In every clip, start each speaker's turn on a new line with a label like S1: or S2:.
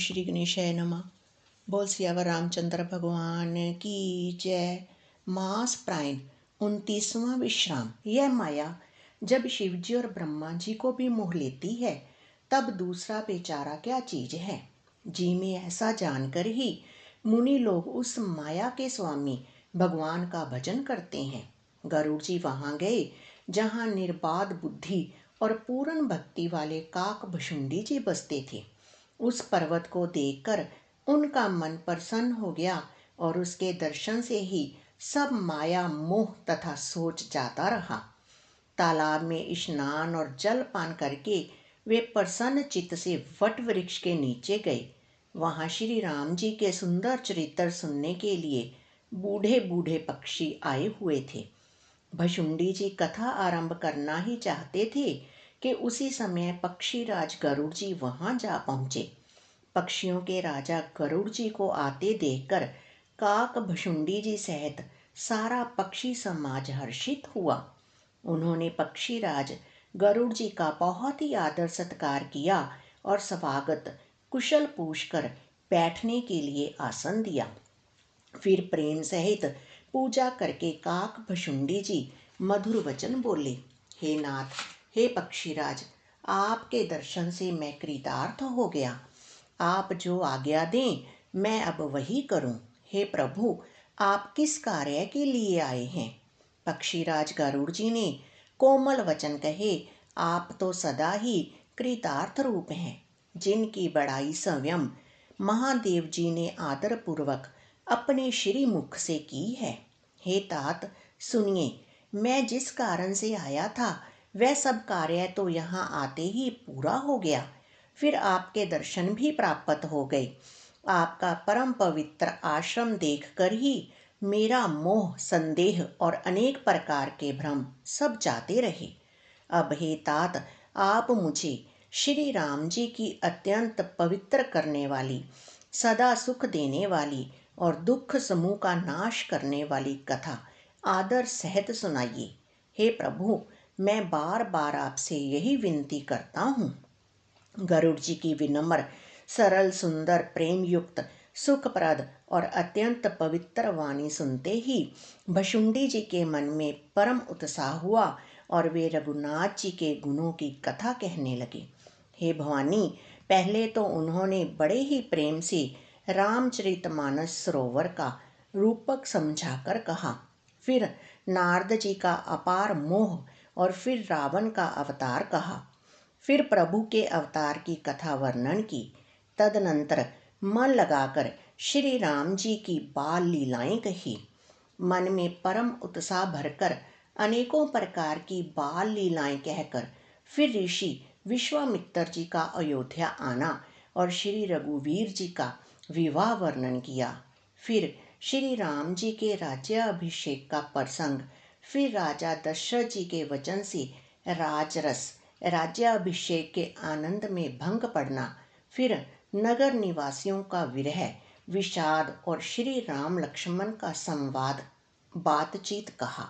S1: श्री गणेशाय नमः। बोल सियावर रामचंद्र भगवान की जय। मास प्रायण 29वां विश्राम। यह माया जब शिवजी और ब्रह्मा जी को भी मोह लेती है तब दूसरा बेचारा क्या चीज है। जी में ऐसा जानकर ही मुनि लोग उस माया के स्वामी भगवान का भजन करते हैं। गरुड़ जी वहां गए जहां निर्बाध बुद्धि और पूर्ण भक्ति वाले काक भुशुंडी जी बसते थे। उस पर्वत को देखकर उनका मन प्रसन्न हो गया और उसके दर्शन से ही सब माया मोह तथा सोच जाता रहा। तालाब में स्नान और जल पान करके वे प्रसन्न चित्त से वट वृक्ष के नीचे गए। वहां श्री राम जी के सुंदर चरित्र सुनने के लिए बूढ़े बूढ़े पक्षी आए हुए थे। भशुंडी जी कथा आरंभ करना ही चाहते थे कि उसी समय पक्षीराज गरुड़ जी वहां जा पहुंचे। पक्षियों के राजा गरुड़ जी को आते देखकर काक भशुंडी जी सहित सारा पक्षी समाज हर्षित हुआ। उन्होंने पक्षीराज गरुड़ जी का बहुत ही आदर सत्कार किया और स्वागत कुशल पूछकर बैठने के लिए आसन दिया। फिर प्रेम सहित पूजा करके काक भशुंडी जी मधुर वचन बोले। हे नाथ, हे पक्षीराज, आपके दर्शन से मैं कृतार्थ हो गया। आप जो आज्ञा दें मैं अब वही करूं। हे प्रभु, आप किस कार्य के लिए आए हैं। पक्षीराज गरुड़ जी ने कोमल वचन कहे। आप तो सदा ही कृतार्थ रूप हैं, जिनकी बड़ाई स्वयं महादेव जी ने आदर पूर्वक अपने श्री मुख से की है। हे तात, सुनिए, मैं जिस कारण से आया था वह सब कार्य तो यहाँ आते ही पूरा हो गया। फिर आपके दर्शन भी प्राप्त हो गए। आपका परम पवित्र आश्रम देखकर ही मेरा मोह, संदेह और अनेक प्रकार के भ्रम सब जाते रहे। अब हे तात, आप मुझे श्री राम जी की अत्यंत पवित्र करने वाली, सदा सुख देने वाली और दुख समूह का नाश करने वाली कथा आदर सहित सुनाइए। हे प्रभु, मैं बार बार आपसे यही विनती करता हूँ। गरुड़ जी की विनम्र, सरल, सुंदर, प्रेम युक्त, सुखप्रद और अत्यंत पवित्र वाणी सुनते ही भशुंडी जी के मन में परम उत्साह हुआ और वे रघुनाथ जी के गुणों की कथा कहने लगे। हे भवानी, पहले तो उन्होंने बड़े ही प्रेम से रामचरितमानस सरोवर का रूपक समझाकर कहा। फिर नारद जी का अपार मोह और फिर रावण का अवतार कहा। फिर प्रभु के अवतार की कथा वर्णन की। तदनंतर मन लगाकर श्री राम जी की बाल लीलाएं कही। मन में परम उत्साह भरकर अनेकों प्रकार की बाल लीलाएं कहकर फिर ऋषि विश्वामित्र जी का अयोध्या आना और श्री रघुवीर जी का विवाह वर्णन किया। फिर श्री राम जी के राज्याभिषेक का प्रसंग, फिर राजा दशरथ जी के वचन से राजरस, राज्याभिषेक के आनंद में भंग पड़ना, फिर नगर निवासियों का विरह, विषाद और श्री राम लक्ष्मण का संवाद बातचीत कहा।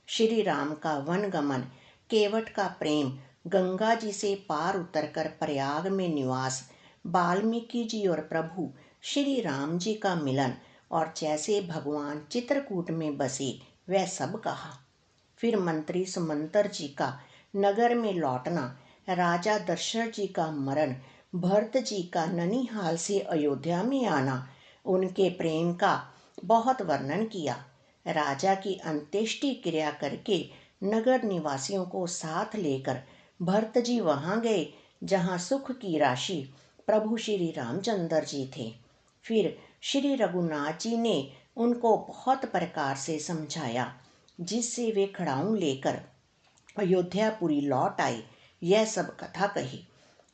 S1: श्री राम का वनगमन, केवट का प्रेम, गंगा जी से पार उतरकर प्रयाग में निवास, वाल्मीकि जी और प्रभु श्री राम जी का मिलन और जैसे भगवान चित्रकूट में बसे वह सब कहा। फिर मंत्री सुमंत्र जी का नगर में लौटना, राजा दशरथ जी का मरण, भरत जी का ननिहाल से अयोध्या में आना, उनके प्रेम का बहुत वर्णन किया। राजा की अंत्येष्टि क्रिया करके नगर निवासियों को साथ लेकर भरत जी वहां गए जहां सुख की राशि प्रभु श्री रामचंद्र जी थे। फिर श्री रघुनाथ जी ने उनको बहुत प्रकार से समझाया, जिससे वे खड़ाऊं लेकर अयोध्यापुरी लौट आए। यह सब कथा कही।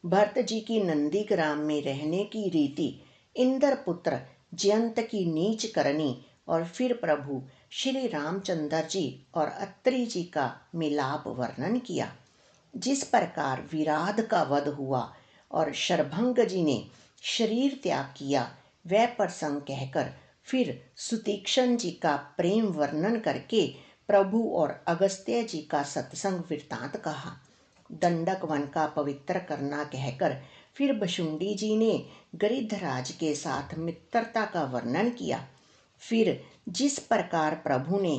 S1: भरत जी की नंदीग्राम में रहने की रीति, इंद्रपुत्र जयंत की नीच करनी और फिर प्रभु श्री रामचंद्र जी और अत्रि जी का मिलाप वर्णन किया। जिस प्रकार विराध का वध हुआ और शरभंग जी ने शरीर त्याग किया, वह प्रसंग कहकर फिर सुतीक्षण जी का प्रेम वर्णन करके प्रभु और अगस्त्य जी का सत्संग वृत्तांत कहा। दंडक वन का पवित्र करना कहकर फिर बशुंडी जी ने गिरिधराज के साथ मित्रता का वर्णन किया। फिर जिस प्रकार प्रभु ने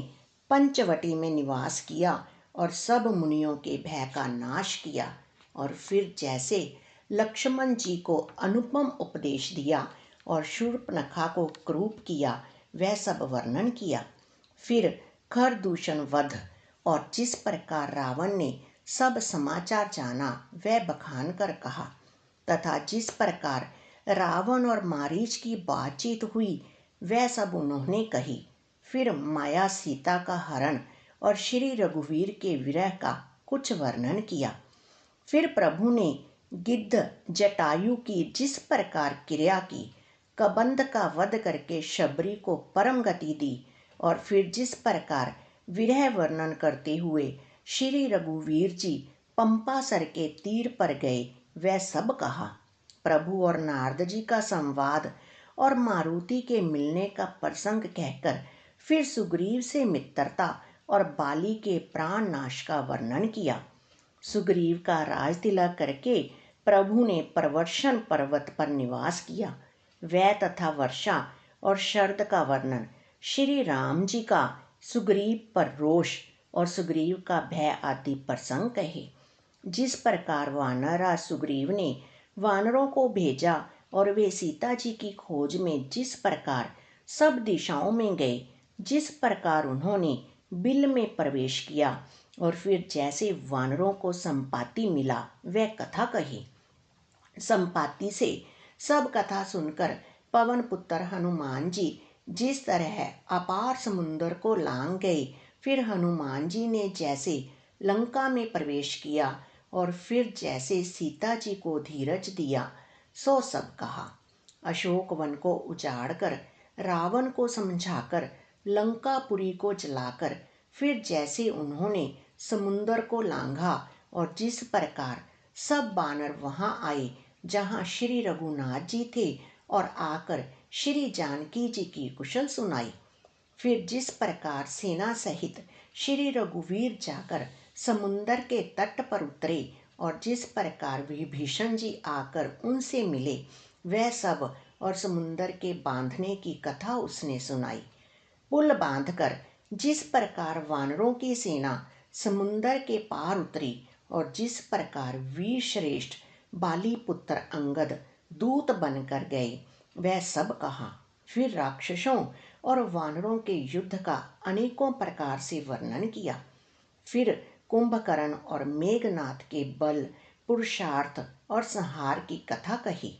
S1: पंचवटी में निवास किया और सब मुनियों के भय का नाश किया, और फिर जैसे लक्ष्मण जी को अनुपम उपदेश दिया और शूर्पणखा को क्रूप किया, वह सब वर्णन किया। फिर खरदूषण वध और जिस प्रकार रावण ने सब समाचार जाना, वह बखान कर कहा, तथा जिस प्रकार रावण और मारीच की बातचीत हुई, वह सब उन्होंने कही। फिर माया सीता का हरण और श्री रघुवीर के विरह का कुछ वर्णन किया। फिर प्रभु ने गिद्ध जटायु की जिस प्रकार क्रिया की, कबंध का वध करके शबरी को परम गति दी, और फिर जिस प्रकार विरह वर्णन करते हुए श्री रघुवीर जी पंपासर के तीर पर गए, वह सब कहा। प्रभु और नारद जी का संवाद और मारुति के मिलने का प्रसंग कहकर फिर सुग्रीव से मित्रता और बाली के प्राण नाश का वर्णन किया। सुग्रीव का राज तिलक करके प्रभु ने प्रवर्षण पर्वत पर निवास किया। वह तथा वर्षा और शरद का वर्णन, श्री राम जी का सुग्रीव पर रोष और सुग्रीव का भय आदि प्रसंग कहे। जिस प्रकार वानरराज सुग्रीव ने वानरों को भेजा और वे सीता जी की खोज में जिस प्रकार सब दिशाओं में गए, जिस प्रकार उन्होंने बिल में प्रवेश किया और फिर जैसे वानरों को संपाति मिला, वह कथा कही। संपाति से सब कथा सुनकर पवन पुत्र हनुमान जी जिस तरह अपार समुद्र को लांग गए, फिर हनुमान जी ने जैसे लंका में प्रवेश किया और फिर जैसे सीता जी को धीरज दिया, सो सब कहा। अशोक वन को उजाड़कर रावण को समझाकर लंकापुरी को जलाकर फिर जैसे उन्होंने समुंदर को लांघा और जिस प्रकार सब बानर वहां आए जहां श्री रघुनाथ जी थे और आकर श्री जानकी जी की कुशल सुनाई। फिर जिस प्रकार सेना सहित श्री रघुवीर जाकर समुंदर के तट पर उतरे और जिस प्रकार विभीषण जी आकर उनसे मिले, वह सब और समुंदर के बांधने की कथा उसने सुनाई। पुल बांधकर जिस प्रकार वानरों की सेना समुंदर के पार उतरी और जिस प्रकार वीर श्रेष्ठ बाली पुत्र अंगद दूत बनकर गए, वह सब कहा। फिर राक्षसों और वानरों के युद्ध का अनेकों प्रकार से वर्णन किया। फिर कुंभकर्ण और मेघनाथ के बल, पुरुषार्थ और संहार की कथा कही।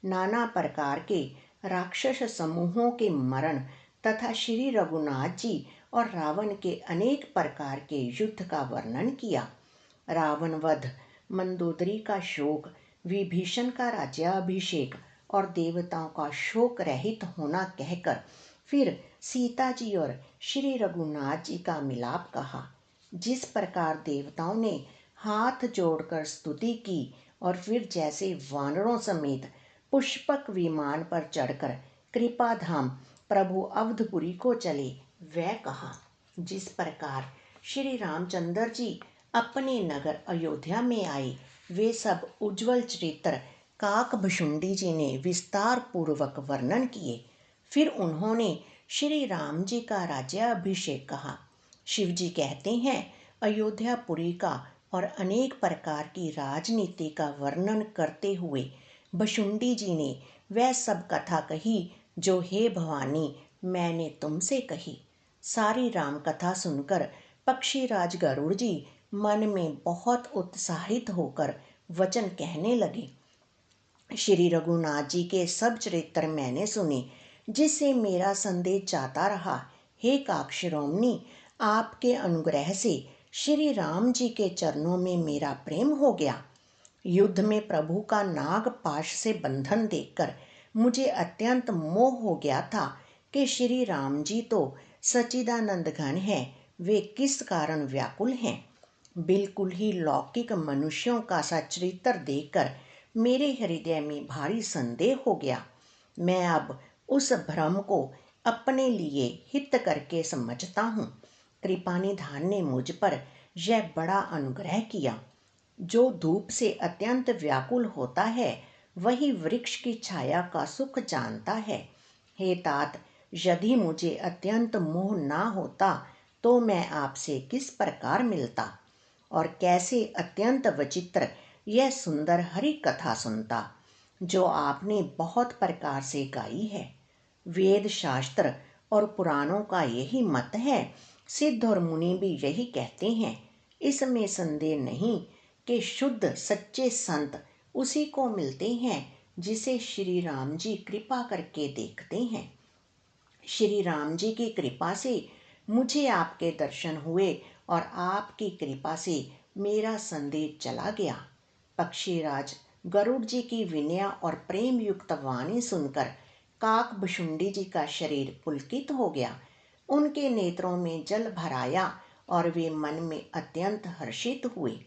S1: नाना प्रकार के राक्षस समूहों के मरण तथा श्री रघुनाथ जी और रावण के अनेक प्रकार के युद्ध का वर्णन किया। रावण वध, मंदोदरी का शोक, विभीषण का राज्याभिषेक और देवताओं का शोक रहित होना कहकर फिर सीता जी और श्री रघुनाथ जी का मिलाप कहा। जिस प्रकार देवताओं ने हाथ जोड़कर स्तुति की और फिर जैसे वानरों समेत पुष्पक विमान पर चढ़कर कृपाधाम प्रभु अवधपुरी को चले, वह कहा। जिस प्रकार श्री रामचंद्र जी अपने नगर अयोध्या में आए, वे सब उज्जवल चरित्र काकभुशुंडी जी ने विस्तार पूर्वक वर्णन किए। फिर उन्होंने श्री राम जी का राज्याभिषेक कहा। शिव जी कहते हैं, अयोध्यापुरी का और अनेक प्रकार की राजनीति का वर्णन करते हुए भुशुंडी जी ने वह सब कथा कही जो हे भवानी मैंने तुमसे कही। सारी राम कथा सुनकर पक्षीराज गरुड़ जी मन में बहुत उत्साहित होकर वचन कहने लगे। श्री रघुनाथ जी के सब चरित्र मैंने सुने, जिससे मेरा संदेह जाता रहा। हे काकशिरोमणि, आपके अनुग्रह से श्री राम जी के चरणों में मेरा प्रेम हो गया। युद्ध में प्रभु का नागपाश से बंधन देखकर मुझे अत्यंत मोह हो गया था कि श्री राम जी तो सच्चिदानंद घन हैं, वे किस कारण व्याकुल हैं। बिल्कुल ही लौकिक मनुष्यों का सा चरित्र देखकर मेरे हृदय में भारी संदेह हो गया। मैं अब उस भ्रम को अपने लिए हित करके समझता हूँ। कृपा निधान ने मुझ पर यह बड़ा अनुग्रह किया। जो धूप से अत्यंत व्याकुल होता है, वही वृक्ष की छाया का सुख जानता है। हे तात, यदि मुझे अत्यंत मोह ना होता तो मैं आपसे किस प्रकार मिलता और कैसे अत्यंत विचित्र यह सुंदर हरि कथा सुनता जो आपने बहुत प्रकार से गाई है। वेद शास्त्र और पुराणों का यही मत है, सिद्ध और मुनि भी यही कहते हैं। इसमें संदेह नहीं कि शुद्ध सच्चे संत उसी को मिलते हैं जिसे श्री राम जी कृपा करके देखते हैं। श्री राम जी की कृपा से मुझे आपके दर्शन हुए और आपकी कृपा से मेरा संदेह चला गया। पक्षीराज गरुड़ जी की विनय और प्रेम युक्त वाणी सुनकर काक भुशुंडी जी का शरीर पुलकित हो गया। उनके नेत्रों में जल भर आया और वे मन में अत्यंत हर्षित हुए।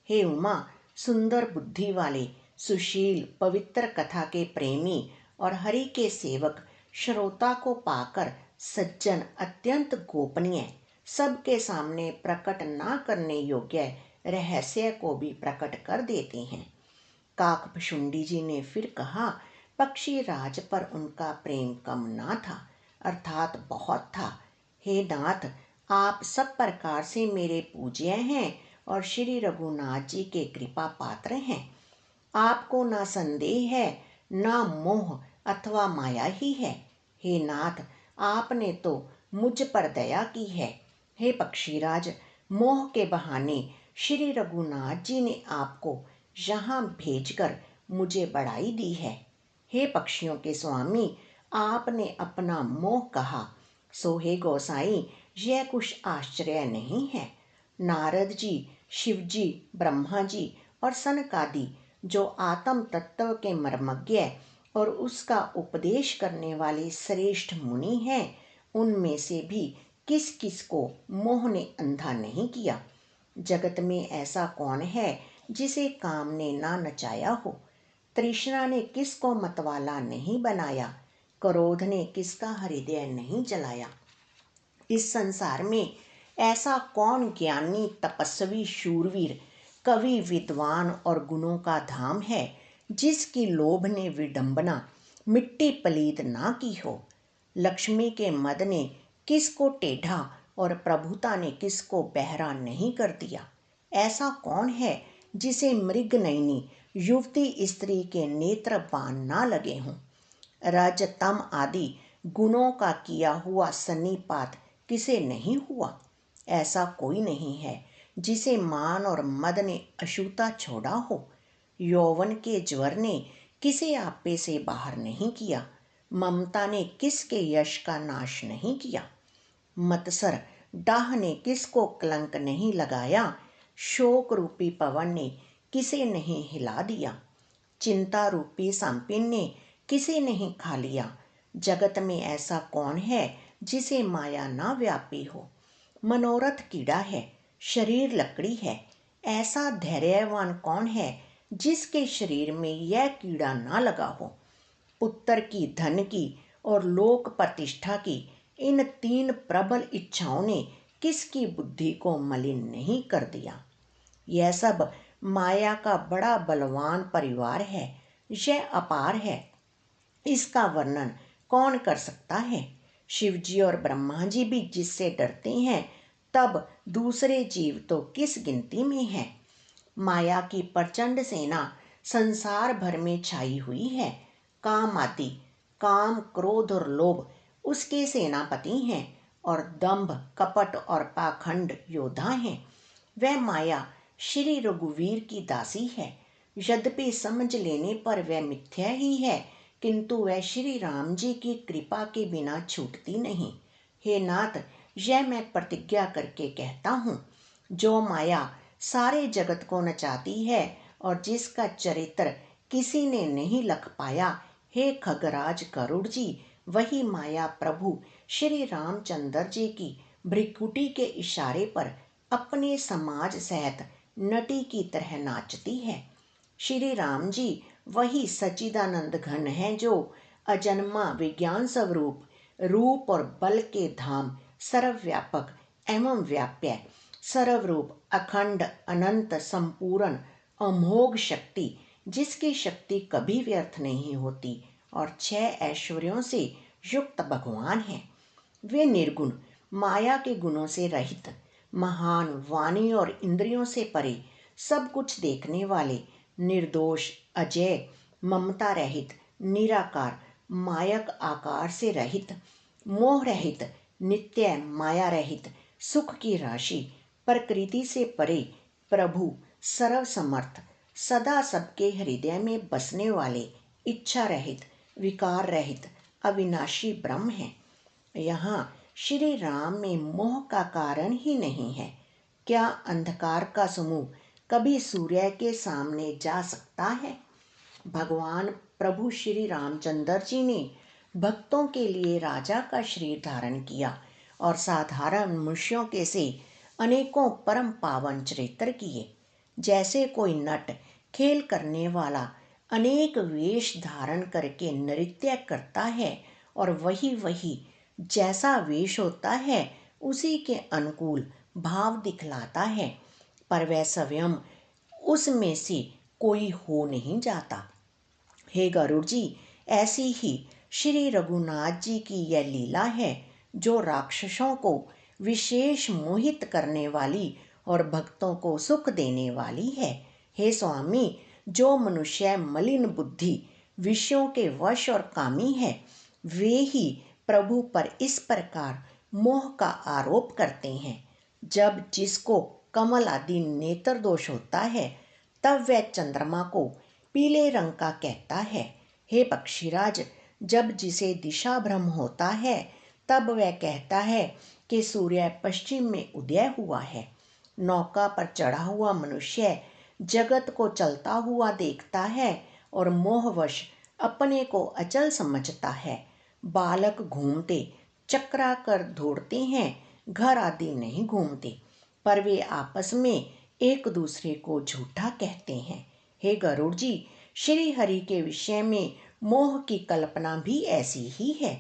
S1: हे उमा, सुंदर बुद्धि वाले, सुशील, पवित्र कथा के प्रेमी और हरि के सेवक, श्रोता को पाकर सज्जन अत्यंत गोपनीय, सबके सामने प्रकट ना करने योग्य रहस्य को भी प्रकट कर देते हैं। काकभुशुंडी जी ने फिर कहा, पक्षी राज पर उनका प्रेम कम ना था, अर्थात बहुत था। हे नाथ, आप सब प्रकार से मेरे पूज्य हैं और श्री रघुनाथ जी के कृपा पात्र हैं। आपको ना संदेह है, ना मोह अथवा माया ही है। हे नाथ, आपने तो मुझ पर दया की है। हे पक्षीराज, मोह के बहाने श्री रघुनाथ जी ने आपको यहाँ भेजकर मुझे बढ़ाई दी है। हे पक्षियों के स्वामी, आपने अपना मोह कहा, सो हे गोसाई, यह कुछ आश्चर्य नहीं है। नारद जी, शिव जी, ब्रह्मा जी और सनकादि जो आत्म तत्व के मर्मज्ञ और उसका उपदेश करने वाले श्रेष्ठ मुनि हैं, उनमें से भी किस किस को मोह ने अंधा नहीं किया। जगत में ऐसा कौन है जिसे काम ने ना नचाया हो। तृष्णा ने किसको मतवाला नहीं बनाया, क्रोध ने किसका हृदय नहीं जलाया। इस संसार में ऐसा कौन ज्ञानी, तपस्वी, शूरवीर, कवि, विद्वान और गुणों का धाम है जिसकी लोभ ने विडंबना मिट्टी पलीद ना की हो। लक्ष्मी के मद ने किसको टेढ़ा और प्रभुता ने किसको बहरा नहीं कर दिया। ऐसा कौन है जिसे मृग नयनी युवती स्त्री के नेत्र बाण ना लगे हों। रज तम आदि गुणों का किया हुआ सन्निपात किसे नहीं हुआ। ऐसा कोई नहीं है जिसे मान और मद ने अछूता छोड़ा हो। यौवन के ज्वर ने किसे आपे से बाहर नहीं किया। ममता ने किसके यश का नाश नहीं किया। मत्सर डाह ने किसको कलंक नहीं लगाया। शोक रूपी पवन ने किसे नहीं हिला दिया। चिंता रूपी सांपिन ने किसे नहीं खा लिया। जगत में ऐसा कौन है जिसे माया ना व्यापी हो। मनोरथ कीड़ा है, शरीर लकड़ी है। ऐसा धैर्यवान कौन है जिसके शरीर में यह कीड़ा ना लगा हो। पुत्र की, धन की और लोक प्रतिष्ठा की इन तीन प्रबल इच्छाओं ने किसकी बुद्धि को मलिन नहीं कर दिया। यह सब माया का बड़ा बलवान परिवार है। यह अपार है, इसका वर्णन कौन कर सकता है। शिव जी और ब्रह्मा जी भी जिससे डरते हैं, तब दूसरे जीव तो किस गिनती में हैं। माया की प्रचंड सेना संसार भर में छाई हुई है। काम आदि, काम, क्रोध और लोभ उसके सेनापति हैं और दंभ, कपट और पाखंड योद्धा हैं। वह माया श्री रघुवीर की दासी है। यद्यपि समझ लेने पर वह मिथ्या ही है, किंतु वह श्री राम जी की कृपा के बिना छूटती नहीं। हे नाथ, यह मैं प्रतिज्ञा करके कहता हूँ, जो माया सारे जगत को नचाती है और जिसका चरित्र किसी ने नहीं लख पाया, हे खगराज गरुड़ जी, वही माया प्रभु श्री रामचंद्र जी की भ्रिकुटी के इशारे पर अपने समाज सहित नटी की तरह नाचती है। श्री राम जी वही सच्चिदानंद घन है जो अजन्मा विज्ञान स्वरूप, रूप और बल के धाम, सर्वव्यापक एवं व्याप्य, सर्वरूप, अखंड, अनंत, संपूर्ण, अमोघ शक्ति जिसकी शक्ति कभी व्यर्थ नहीं होती और 6 ऐश्वर्यों से युक्त भगवान हैं। वे निर्गुण, माया के गुणों से रहित, महान, वाणी और इंद्रियों से परे, सब कुछ देखने वाले, निर्दोष, अजय, ममता रहित, निराकार, मायक आकार से रहित, मोह रहित, नित्य, माया रहित, सुख की राशि, प्रकृति से परे, प्रभु, सर्वसमर्थ, सदा सबके हृदय में बसने वाले, इच्छा रहित, विकार रहित, अविनाशी ब्रह्म हैं। यहाँ श्री राम में मोह का कारण ही नहीं है। क्या अंधकार का समूह कभी सूर्य के सामने जा सकता है? भगवान प्रभु श्री रामचंद्र जी ने भक्तों के लिए राजा का शरीर धारण किया और साधारण मनुष्यों के से अनेकों परम पावन चरित्र किए। जैसे कोई नट खेल करने वाला अनेक वेश धारण करके नृत्य करता है और वही जैसा वेश होता है उसी के अनुकूल भाव दिखलाता है, पर वह स्वयं उसमें से कोई हो नहीं जाता। हे गरुड़ जी, ऐसी ही श्री रघुनाथ जी की यह लीला है जो राक्षसों को विशेष मोहित करने वाली और भक्तों को सुख देने वाली है। हे स्वामी, जो मनुष्य मलिन बुद्धि, विषयों के वश और कामी है, वे ही प्रभु पर इस प्रकार मोह का आरोप करते हैं। जब जिसको कमल आदि नेत्र दोष होता है, तब वह चंद्रमा को पीले रंग का कहता है। हे पक्षीराज, जब जिसे दिशा भ्रम होता है, तब वह कहता है कि सूर्य पश्चिम में उदय हुआ है। नौका पर चढ़ा हुआ मनुष्य जगत को चलता हुआ देखता है और मोहवश अपने को अचल समझता है। बालक घूमते चक्राकर दौड़ते हैं, घर आदि नहीं घूमते, पर वे आपस में एक दूसरे को झूठा कहते हैं। हे गरुड़ जी, श्री हरि के विषय में मोह की कल्पना भी ऐसी ही है।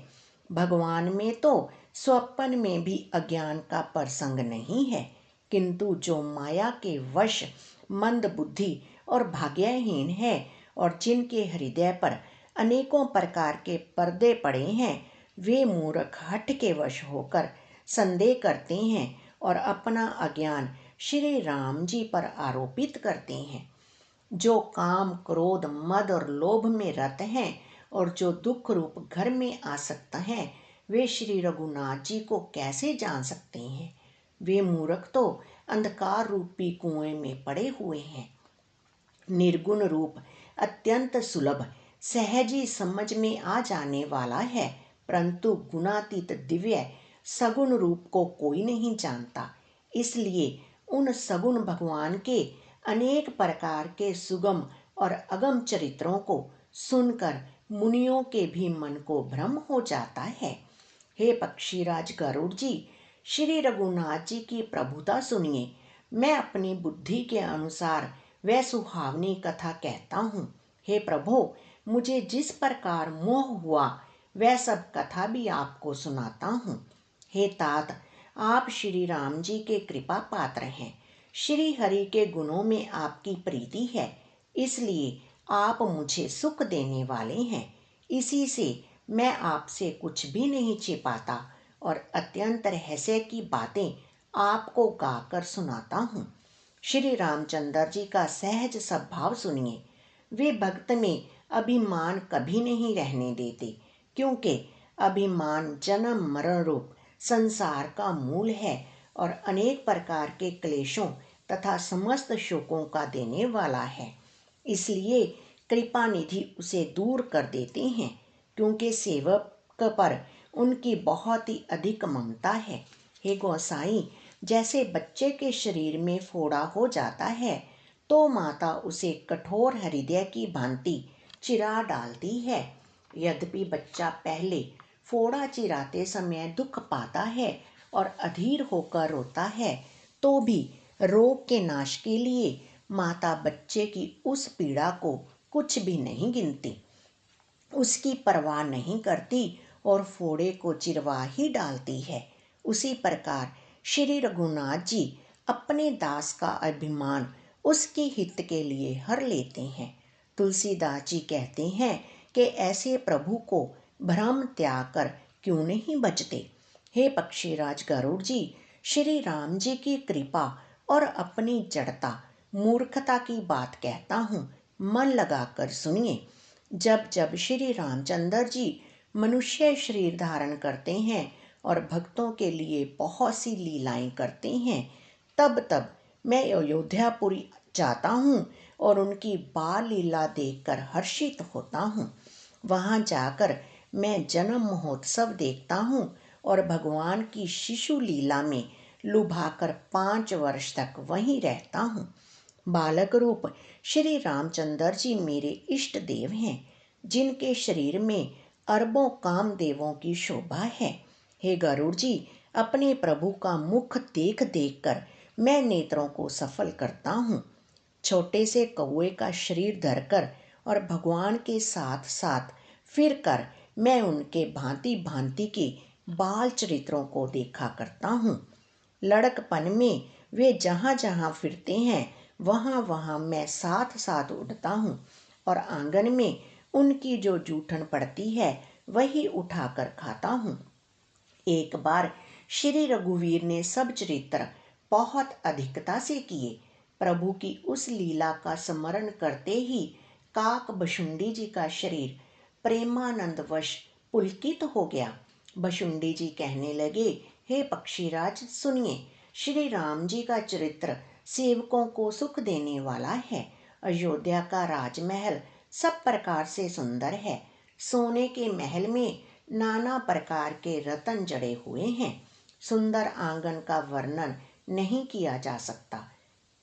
S1: भगवान में तो स्वप्न में भी अज्ञान का प्रसंग नहीं है, किंतु जो माया के वश मंद बुद्धि और भाग्यहीन है और जिनके हृदय पर अनेकों प्रकार के पर्दे पड़े हैं, वे मूर्ख हठ के वश होकर संदेह करते हैं और अपना अज्ञान श्री राम जी पर आरोपित करते हैं। जो काम, क्रोध, मद और लोभ में रत हैं और जो दुख रूप घर में आ सकता है, वे श्री रघुनाथ जी को कैसे जान सकते हैं? वे मूर्ख तो अंधकार रूपी कुएं में पड़े हुए हैं। निर्गुण रूप अत्यंत सुलभ, सहज ही समझ में आ जाने वाला है, परंतु गुणातीत दिव्य सगुण रूप को कोई नहीं जानता। इसलिए उन सगुण भगवान के अनेक प्रकार के सुगम और अगम चरित्रों को सुनकर मुनियों के भी मन को भ्रम हो जाता है। हे पक्षीराज गरुड़ जी, श्री रघुनाथ जी की प्रभुता सुनिए। मैं अपनी बुद्धि के अनुसार वह सुहावनी कथा कहता हूँ। हे प्रभु, मुझे जिस प्रकार मोह हुआ वह सब कथा भी आपको सुनाता हूँ। हे तात, आप श्री राम जी के कृपा पात्र हैं। श्री हरि के गुणों में आपकी प्रीति है, इसलिए आप मुझे सुख देने वाले हैं। इसी से मैं आपसे कुछ भी नहीं छिपाता और अत्यंत रहस्य की बातें आपको गाकर सुनाता हूँ। श्री रामचंद्र जी का सहज स्वभाव सुनिए। वे भक्त में अभिमान कभी नहीं रहने देते, क्योंकि अभिमान जन्म मरण रूप संसार का मूल है और अनेक प्रकार के क्लेशों तथा समस्त शोकों का देने वाला है। इसलिए कृपा निधि उसे दूर कर देते हैं, क्योंकि सेवक पर उनकी बहुत ही अधिक ममता है। हे गोसाई, जैसे बच्चे के शरीर में फोड़ा हो जाता है तो माता उसे कठोर हृदय की भांति चिरा डालती है। यद्यपि बच्चा पहले फोड़ा चिराते समय दुख पाता है और अधीर होकर रोता है, तो भी रोग के नाश के लिए माता बच्चे की उस पीड़ा को कुछ भी नहीं गिनती, उसकी परवाह नहीं करती और फोड़े को चिरवा ही डालती है। उसी प्रकार श्री रघुनाथ जी अपने दास का अभिमान उसके हित के लिए हर लेते हैं। तुलसीदास जी कहते हैं कि ऐसे प्रभु को भ्रम त्याग कर क्यों नहीं बचते। हे पक्षीराज गरुड़ जी, श्री राम जी की कृपा और अपनी जड़ता मूर्खता की बात कहता हूँ, मन लगाकर सुनिए। जब जब श्री रामचंद्र जी मनुष्य शरीर धारण करते हैं और भक्तों के लिए बहुत सी लीलाएं करते हैं, तब तब मैं अयोध्यापुरी जाता हूँ और उनकी बाल लीला देखकर हर्षित होता हूँ। वहाँ जाकर मैं जन्म महोत्सव देखता हूँ और भगवान की शिशु लीला में लुभाकर 5 वर्ष तक वहीं रहता हूँ। बालक रूप श्री रामचंद्र जी मेरे इष्ट देव हैं, जिनके शरीर में अरबों कामदेवों की शोभा है। हे गरुड़ जी, अपने प्रभु का मुख देख देख कर मैं नेत्रों को सफल करता हूँ। छोटे से कौए का शरीर धरकर और भगवान के साथ साथ फिर कर मैं उनके भांति भांति के बाल चरित्रों को देखा करता हूँ। लड़कपन में वे जहाँ जहाँ फिरते हैं वहाँ वहाँ मैं साथ साथ उड़ता हूँ और आंगन में उनकी जो जूठन पड़ती है वही उठाकर खाता हूँ। एक बार श्री रघुवीर ने सब चरित्र बहुत अधिकता से किए। प्रभु की उस लीला का स्मरण करते ही काक बशुंडी जी का शरीर प्रेमानंदवश पुलकित हो गया। बशुंडी जी कहने लगे, हे पक्षीराज सुनिए, श्री राम जी का चरित्र सेवकों को सुख देने वाला है। अयोध्या का राजमहल सब प्रकार से सुंदर है। सोने के महल में नाना प्रकार के रतन जड़े हुए हैं। सुंदर आंगन का वर्णन नहीं किया जा सकता।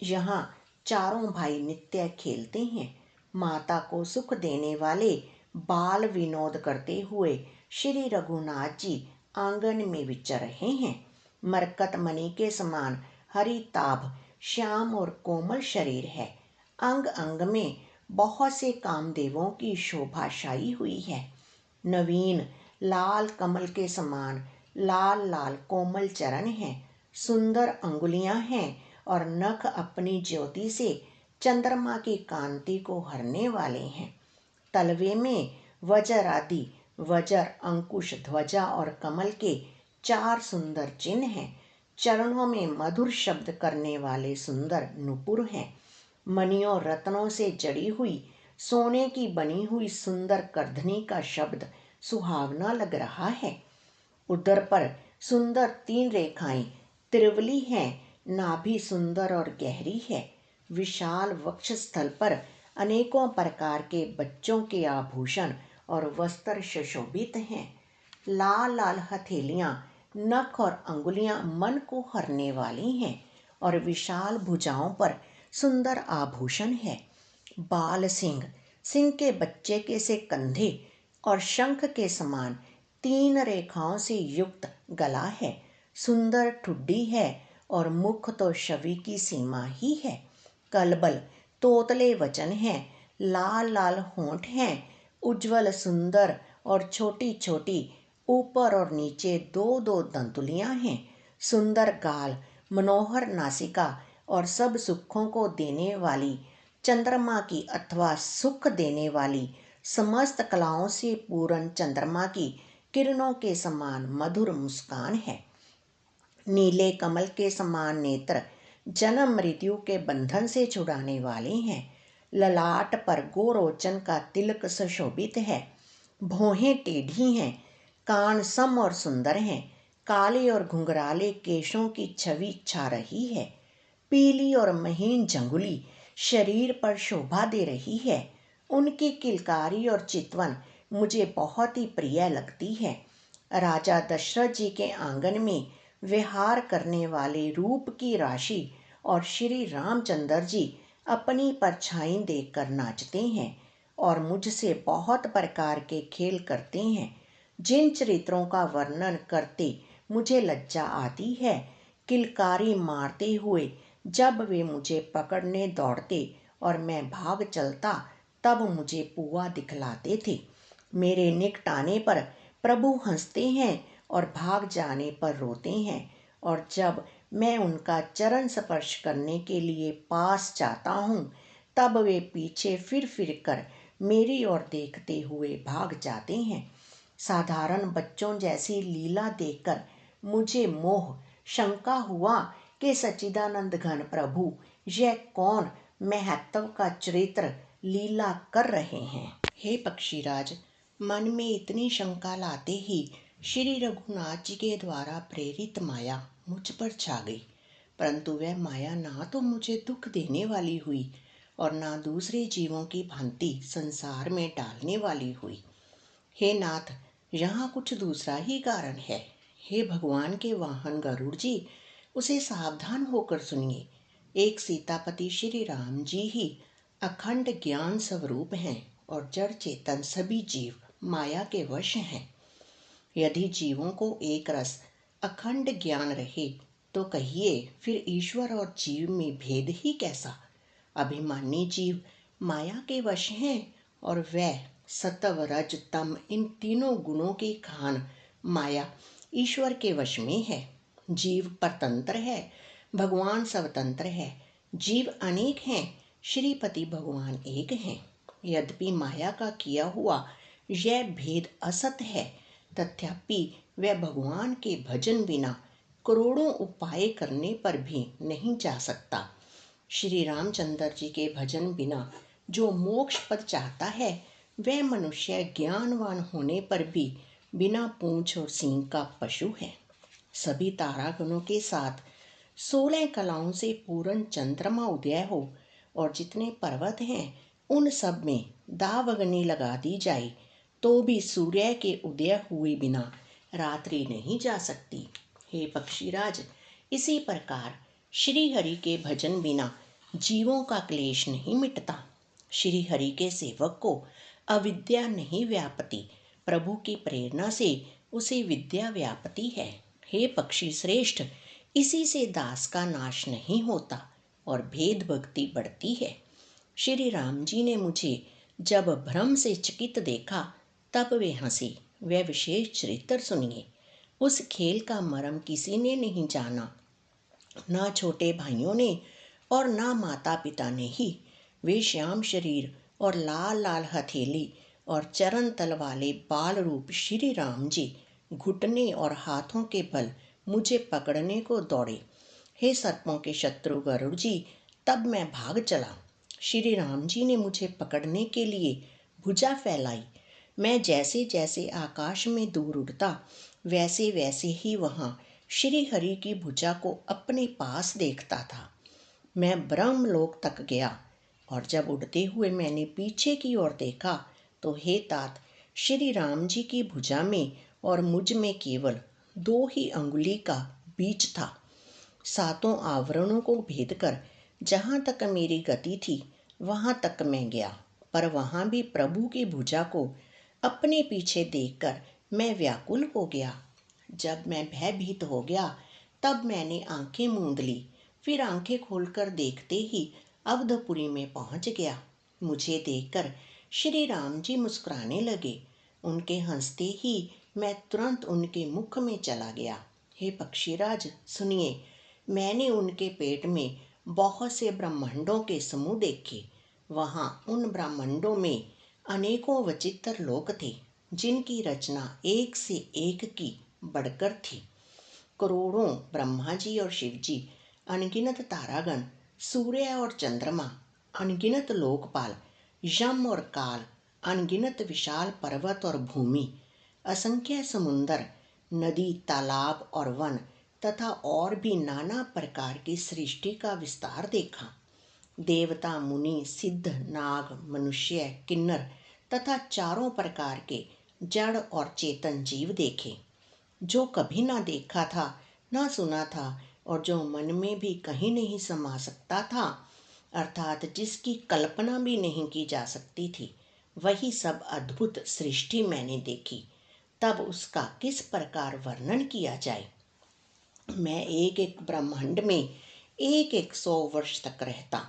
S1: यहाँ चारों भाई नित्य खेलते हैं। माता को सुख देने वाले बाल विनोद करते हुए श्री रघुनाथ जी आंगन में विचर रहे हैं। मरकत मणि के समान हरिताभ श्याम और कोमल शरीर है। अंग अंग में बहुत से कामदेवों की शोभा छाई हुई है। नवीन लाल कमल के समान लाल लाल कोमल चरण हैं। सुंदर अंगुलियां हैं और नख अपनी ज्योति से चंद्रमा की कांति को हरने वाले हैं। तलवे में वज्र आदि वज्र, अंकुश, ध्वजा और कमल के 4 सुंदर चिन्ह हैं। चरणों में मधुर शब्द करने वाले सुंदर नुपुर हैं। मणियों रत्नों से जड़ी हुई सोने की बनी हुई सुंदर करधनी का शब्द सुहावना लग रहा है। उदर पर सुंदर 3 रेखाएं त्रिवली हैं। नाभि सुंदर और गहरी है। विशाल वक्ष स्थल पर अनेकों प्रकार के बच्चों के आभूषण और वस्त्र सुशोभित हैं। लाल लाल हथेलियां, नख और अंगुलियां मन को हरने वाली हैं और विशाल भुजाओं पर सुंदर आभूषण है। बाल सिंह, सिंह के बच्चे के से कंधे और शंख के समान 3 रेखाओं से युक्त गला है। सुंदर ठुड्डी है और मुख तो छवि की सीमा ही है। कलबल तोतले वचन हैं। लाल लाल होंठ हैं। उज्जवल सुंदर और छोटी छोटी ऊपर और नीचे 2-2 दंतुलियां हैं। सुंदर गाल, मनोहर नासिका और सब सुखों को देने वाली चंद्रमा की अथवा सुख देने वाली समस्त कलाओं से पूर्ण चंद्रमा की किरणों के समान मधुर मुस्कान है। नीले कमल के समान नेत्र जन्म मृत्यु के बंधन से छुड़ाने वाले हैं। ललाट पर गोरोचन का तिलक सुशोभित है। भौहें टेढ़ी हैं। कान सम और सुंदर हैं। काले और घुंघराले केशों की छवि छा रही है। पीली और महीन जंगुली शरीर पर शोभा दे रही है। उनकी किलकारी और चितवन मुझे बहुत ही प्रिय लगती है। राजा दशरथ जी के आंगन में विहार करने वाले रूप की राशि और श्री रामचंद्र जी अपनी परछाई देखकर नाचते हैं और मुझसे बहुत प्रकार के खेल करते हैं। जिन चरित्रों का वर्णन करते मुझे लज्जा आती है, किलकारी मारते हुए जब वे मुझे पकड़ने दौड़ते और मैं भाग चलता, तब मुझे पुआ दिखलाते थे। मेरे निकट आने पर प्रभु हंसते हैं और भाग जाने पर रोते हैं, और जब मैं उनका चरण स्पर्श करने के लिए पास जाता हूँ, तब वे पीछे फिर कर मेरी ओर देखते हुए भाग जाते हैं। साधारण बच्चों जैसी लीला देखकर मुझे मोह शंका हुआ कि सच्चिदानंद घन प्रभु यह कौन महत्व का चरित्र लीला कर रहे हैं। हे पक्षीराज, मन में इतनी शंका लाते ही श्री रघुनाथ जी के द्वारा प्रेरित माया मुझ पर छा गई, परंतु वह माया ना तो मुझे दुख देने वाली हुई और ना दूसरे जीवों की भांति संसार में डालने वाली हुई। हे नाथ, यहाँ कुछ दूसरा ही कारण है। हे भगवान के वाहन गरुड़ जी, उसे सावधान होकर सुनिए। एक सीतापति श्री राम जी ही अखंड ज्ञान स्वरूप हैं और जड़ चेतन सभी जीव माया के वश हैं। यदि जीवों को एक रस अखंड ज्ञान रहे तो कहिए फिर ईश्वर और जीव में भेद ही कैसा। अभिमानी जीव माया के वश हैं और वह सत्व रज तम इन तीनों गुणों की खान माया ईश्वर के वश में है। जीव परतंत्र है, भगवान स्वतंत्र है। जीव अनेक हैं, श्रीपति भगवान एक हैं। यद्यपि माया का किया हुआ यह भेद असत है, तथापि वह भगवान के भजन बिना करोड़ों उपाय करने पर भी नहीं जा सकता। श्री रामचंद्र जी के भजन बिना जो मोक्ष पद चाहता है, वह मनुष्य ज्ञानवान होने पर भी बिना पूंछ और सींग का पशु है। सभी तारागणों के साथ 16 कलाओं से पूर्ण चंद्रमा उदय हो और जितने पर्वत हैं उन सब में दावगनी लगा दी जाए तो भी सूर्य के उदय हुए बिना रात्रि नहीं जा सकती। हे पक्षीराज, इसी प्रकार श्री हरि के भजन बिना जीवों का क्लेश नहीं मिटता। श्री हरि के सेवक को अविद्या नहीं व्यापती, प्रभु की प्रेरणा से उसे विद्या व्यापती है। हे पक्षी श्रेष्ठ, इसी से दास का नाश नहीं होता और भेद भक्ति बढ़ती है। श्री राम जी ने मुझे जब भ्रम से चकित देखा तब वे हंसे। वह विशेष चरित्र सुनिए। उस खेल का मर्म किसी ने नहीं जाना, ना छोटे भाइयों ने और ना माता पिता ने ही। वे श्याम शरीर और लाल लाल हथेली और चरण तल वाले बाल रूप श्री राम जी घुटने और हाथों के बल मुझे पकड़ने को दौड़े। हे सर्पों के शत्रु गरुड़ जी, तब मैं भाग चला। श्री राम जी ने मुझे पकड़ने के लिए भुजा फैलाई। मैं जैसे जैसे आकाश में दूर उड़ता वैसे वैसे ही वहाँ श्री हरि की भुजा को अपने पास देखता था। मैं ब्रह्मलोक तक गया और जब उड़ते हुए मैंने पीछे की ओर देखा तो हे तात, श्री राम जी की भुजा में और मुझ में केवल 2 ही अंगुली का बीच था। 7 आवरणों को भेद कर जहाँ तक मेरी गति थी वहाँ तक मैं गया, पर वहाँ भी प्रभु की भुजा को अपने पीछे देखकर मैं व्याकुल हो गया। जब मैं भयभीत हो गया तब मैंने आंखें मूंद ली, फिर आंखें खोलकर देखते ही अवधपुरी में पहुंच गया। मुझे देखकर श्री राम जी मुस्कुराने लगे। उनके हंसते ही मैं तुरंत उनके मुख में चला गया। हे पक्षीराज सुनिए, मैंने उनके पेट में बहुत से ब्रह्मांडों के समूह देखे। वहाँ उन ब्रह्मांडों में अनेकों विचित्र लोक थे, जिनकी रचना एक से एक की बढ़कर थी। करोड़ों ब्रह्मा जी और शिव जी, अनगिनत तारागण, सूर्य और चंद्रमा, अनगिनत लोकपाल, यम और काल, अनगिनत विशाल पर्वत और भूमि, असंख्य समुंदर, नदी, तालाब और वन तथा और भी नाना प्रकार की सृष्टि का विस्तार देखा। देवता, मुनि, सिद्ध, नाग, मनुष्य, किन्नर तथा चारों प्रकार के जड़ और चेतन जीव देखे, जो कभी ना देखा था, ना सुना था और जो मन में भी कहीं नहीं समा सकता था, अर्थात जिसकी कल्पना भी नहीं की जा सकती थी, वही सब अद्भुत सृष्टि मैंने देखी। तब उसका किस प्रकार वर्णन किया जाए। मैं एक एक ब्रह्मांड में एक एक 100 वर्ष तक रहता।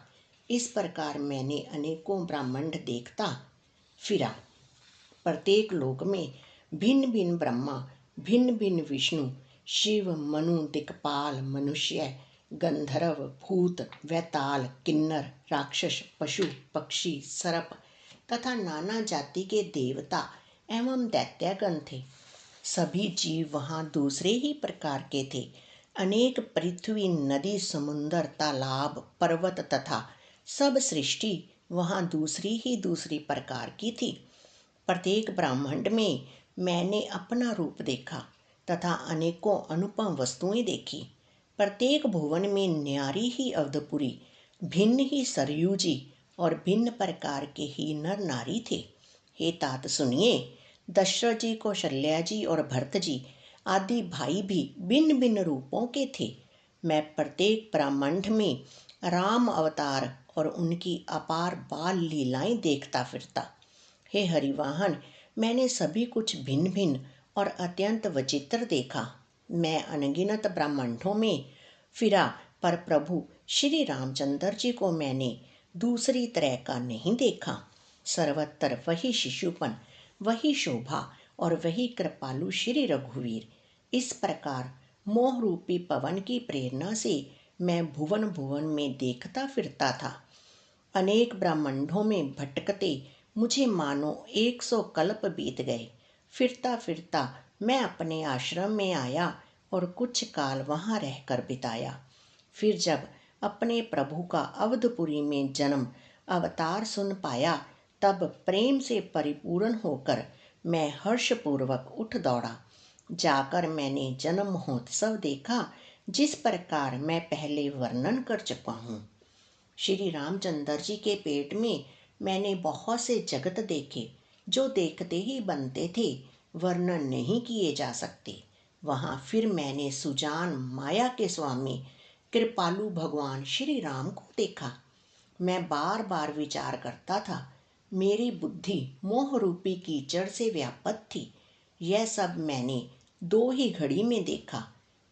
S1: इस प्रकार मैंने अनेकों ब्रह्मांड देखता फिरा। प्रत्येक लोक में भिन्न भिन्न ब्रह्मा, भिन्न भिन्न विष्णु, शिव, मनु, दिक्पाल, मनुष्य, गंधर्व, भूत, वैताल, किन्नर, राक्षस, पशु, पक्षी, सर्प तथा नाना जाति के देवता एवं दैत्यगण थे। सभी जीव वहाँ दूसरे ही प्रकार के थे। अनेक पृथ्वी, नदी, समुन्दर, तालाब, पर्वत तथा सब सृष्टि वहाँ दूसरी ही दूसरी प्रकार की थी। प्रत्येक ब्रह्मांड में मैंने अपना रूप देखा तथा अनेकों अनुपम वस्तुएं देखी। प्रत्येक भुवन में न्यारी ही अवधपुरी, भिन्न ही सरयूजी और भिन्न प्रकार के ही नर नारी थे। हे तात सुनिए, दशरथ जी, कौशल्या जी और भरत जी आदि भाई भी भिन्न भिन्न रूपों के थे। मैं प्रत्येक ब्रह्मांड में राम अवतार और उनकी अपार बाल लीलाएं देखता फिरता। हे हरिवाहन, मैंने सभी कुछ भिन्न भिन्न और अत्यंत विचित्र देखा। मैं अनगिनत ब्रह्मांडों में फिरा, पर प्रभु श्री रामचंद्र जी को मैंने दूसरी तरह का नहीं देखा। सर्वत्र वही शिशुपन, वही शोभा और वही कृपालु श्री रघुवीर। इस प्रकार मोह रूपी पवन की प्रेरणा से मैं भुवन भुवन में देखता फिरता था। अनेक ब्रह्मांडों में भटकते मुझे मानो 100 कल्प बीत गए। फिरता फिरता मैं अपने आश्रम में आया और कुछ काल वहाँ रहकर बिताया। फिर जब अपने प्रभु का अवधपुरी में जन्म अवतार सुन पाया, तब प्रेम से परिपूर्ण होकर मैं हर्षपूर्वक उठ दौड़ा। जाकर मैंने जन्म महोत्सव देखा, जिस प्रकार मैं पहले वर्णन कर चुका हूँ। श्री रामचंद्र जी के पेट में मैंने बहुत से जगत देखे, जो देखते ही बनते थे, वर्णन नहीं किए जा सकते। वहाँ फिर मैंने सुजान माया के स्वामी कृपालु भगवान श्री राम को देखा। मैं बार बार विचार करता था। मेरी बुद्धि मोह रूपी कीचड़ से व्यापत थी। यह सब मैंने 2 ही घड़ी में देखा।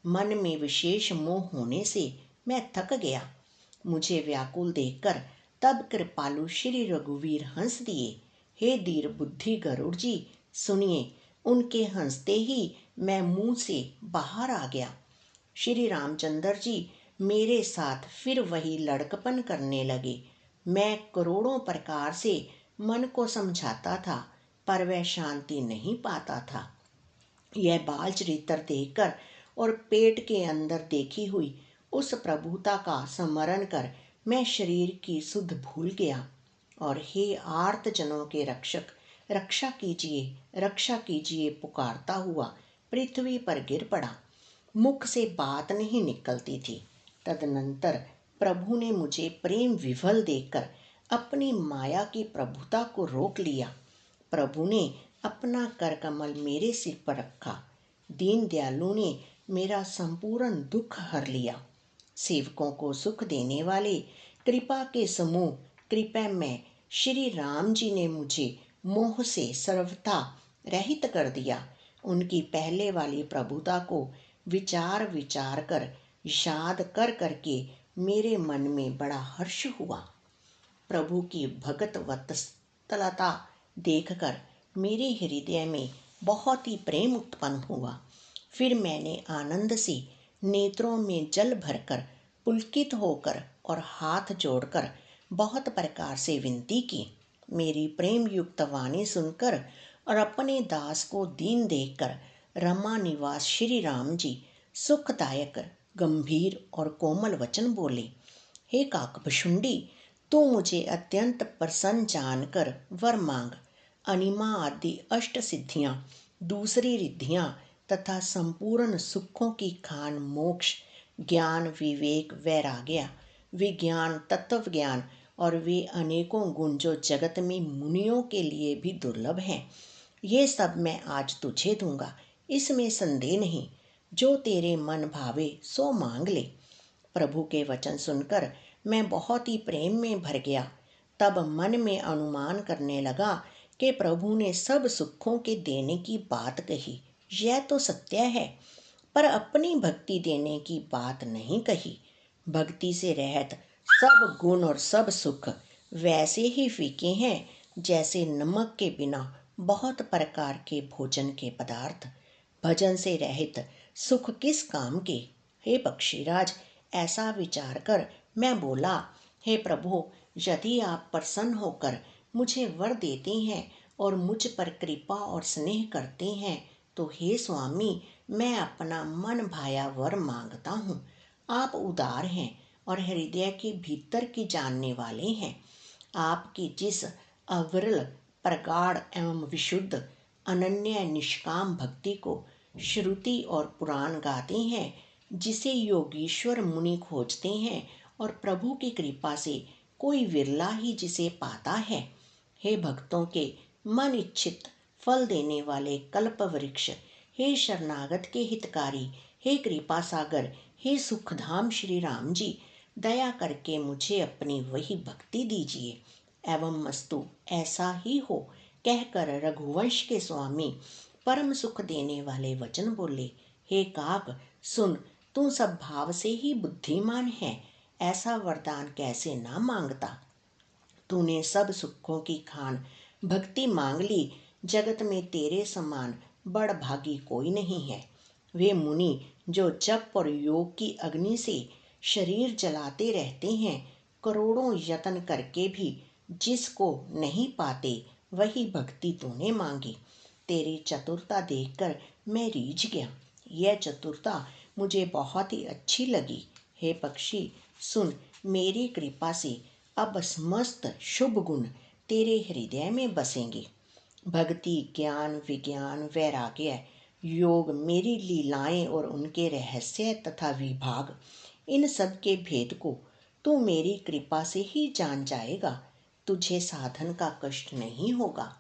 S1: मन में विशेष मोह होने से मैं थक गया। मुझे व्याकुल देखकर तब कृपालु श्री रघुवीर हंस दिए। हे धीर बुद्धि गरुड़ जी, सुनिए। उनके हंसते ही मैं मुंह से बाहर आ गया। श्री रामचंद्र जी मेरे साथ फिर वही लड़कपन करने लगे। मैं करोड़ों प्रकार से मन को समझाता था, पर वह शांति नहीं पाता था। यह बाल चरित्र देखकर और पेट के अंदर देखी हुई उस प्रभुता का स्मरण कर मैं शरीर की सुध भूल गया और हे आर्त जनों के रक्षक, रक्षा कीजिए, रक्षा कीजिए पुकारता हुआ पृथ्वी पर गिर पड़ा। मुख से बात नहीं निकलती थी। तदनंतर प्रभु ने मुझे प्रेम विह्वल देखकर अपनी माया की प्रभुता को रोक लिया। प्रभु ने अपना कर कमल मेरे सिर पर रखा। दीन दयालु ने मेरा संपूर्ण दुख हर लिया। सेवकों को सुख देने वाले कृपा के समूह कृपा में श्री राम जी ने मुझे मोह से सर्वथा रहित कर दिया। उनकी पहले वाली प्रभुता को विचार विचार कर याद कर करके मेरे मन में बड़ा हर्ष हुआ। प्रभु की भगत वत्सलता देखकर मेरे हृदय में बहुत ही प्रेम उत्पन्न हुआ। फिर मैंने आनंद से नेत्रों में जल भरकर पुलकित होकर और हाथ जोड़कर बहुत प्रकार से विनती की। मेरी प्रेम युक्त वाणी सुनकर और अपने दास को दीन देखकर रमा निवास श्री राम जी सुखदायक गंभीर और कोमल वचन बोले। हे काकभशुंडी, तू मुझे अत्यंत प्रसन्न जानकर वर मांग। अनिमा आदि अष्ट सिद्धियां, दूसरी रिद्धियां तथा संपूर्ण सुखों की खान मोक्ष, ज्ञान, विवेक, वैराग्य, विज्ञान, तत्व ज्ञान और वे अनेकों गुण जो जगत में मुनियों के लिए भी दुर्लभ हैं, ये सब मैं आज तुझे दूंगा, इसमें संदेह नहीं। जो तेरे मन भावे सो मांग ले। प्रभु के वचन सुनकर मैं बहुत ही प्रेम में भर गया। तब मन में अनुमान करने लगा कि प्रभु ने सब सुखों के देने की बात कही, यह तो सत्य है, पर अपनी भक्ति देने की बात नहीं कही। भक्ति से रहित सब गुण और सब सुख वैसे ही फीके हैं जैसे नमक के बिना बहुत प्रकार के भोजन के पदार्थ। भजन से रहित सुख किस काम के। हे पक्षीराज, ऐसा विचार कर मैं बोला, हे प्रभु, यदि आप प्रसन्न होकर मुझे वर देते हैं और मुझ पर कृपा और स्नेह करते हैं तो हे स्वामी, मैं अपना मन भाया वर मांगता हूँ। आप उदार हैं और हृदय के भीतर की जानने वाले हैं। आपकी जिस अविरल, प्रगाढ़ एवं विशुद्ध, अनन्य निष्काम भक्ति को श्रुति और पुराण गाते हैं, जिसे योगीश्वर मुनि खोजते हैं और प्रभु की कृपा से कोई विरला ही जिसे पाता है। हे भक्तों के मन इच्छित फल देने वाले कल्प वृक्ष, हे शरणागत के हितकारी, हे कृपा सागर, हे सुखधाम श्री राम जी, दया करके मुझे अपनी वही भक्ति दीजिए। एवं मस्तु ऐसा ही हो, कहकर रघुवंश के स्वामी परम सुख देने वाले वचन बोले, हे काक सुन, तू सब भाव से ही बुद्धिमान है, ऐसा वरदान कैसे ना मांगता। तूने सब सुखों की खान भक्ति मांग ली, जगत में तेरे समान बड़ भागी कोई नहीं है। वे मुनि जो जप और योग की अग्नि से शरीर जलाते रहते हैं, करोड़ों यत्न करके भी जिसको नहीं पाते, वही भक्ति तूने मांगी। तेरी चतुरता देखकर मैं रीझ गया। यह चतुरता मुझे बहुत ही अच्छी लगी। हे पक्षी सुन, मेरी कृपा से अब समस्त शुभ गुण तेरे हृदय में बसेंगे। भक्ति, ज्ञान, विज्ञान, वैराग्य, योग, मेरी लीलाएं और उनके रहस्य तथा विभाग, इन सब के भेद को तू मेरी कृपा से ही जान जाएगा। तुझे साधन का कष्ट नहीं होगा।